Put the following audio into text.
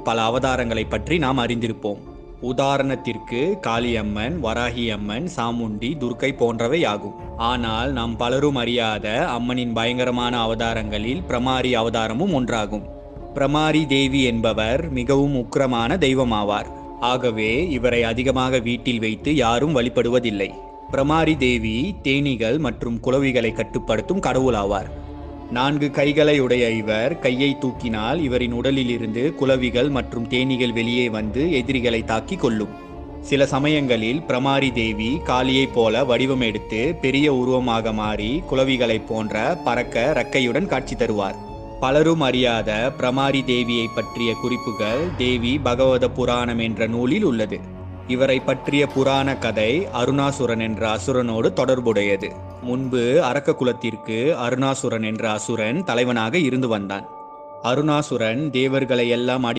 பல அவதாரங்களை பற்றி நாம் அறிந்திருப்போம். உதாரணத்திற்கு காளியம்மன், வராகியம்மன், சாமுண்டி, துர்க்கை போன்றவை ஆகும். ஆனால் நாம் பலரும் அறியாத அம்மனின் பயங்கரமான அவதாரங்களில் பிரமாரி அவதாரமும் ஒன்றாகும். பிரமாரி தேவி என்பவர் மிகவும் உக்கிரமான தெய்வமாவார். ஆகவே இவரை அதிகமாக வீட்டில் வைத்து யாரும் வழிபடுவதில்லை. பிரமாரி தேவி தேனீகள் மற்றும் குளவிகளை கட்டுப்படுத்தும் கடவுளாவார். 4 கைகளை உடைய இவர் கையை தூக்கினால் இவரின் உடலிலிருந்து குளவிகள் மற்றும் தேனீகள் வெளியே வந்து எதிரிகளை தாக்கி கொள்ளும். சில சமயங்களில் பிரமாரி தேவி காளியைப் போல வடிவம் எடுத்து பெரிய உருவமாக மாறி குளவிகளைப் போன்ற பறக்க இறக்கையுடன் காட்சி தருவார். பலரும் அறியாத பிரமாரி தேவியை பற்றிய குறிப்புகள் தேவி பகவத புராணம் என்ற நூலில் உள்ளது. இவரை பற்றிய புராண கதை அருணாசுரன் என்ற அசுரனோடு தொடர்புடையது. முன்பு அரக்க குலத்திற்கு அருணாசுரன் என்ற அசுரன் தலைவனாக இருந்து வந்தான். அருணாசுரன் தேவர்களை எல்லாம்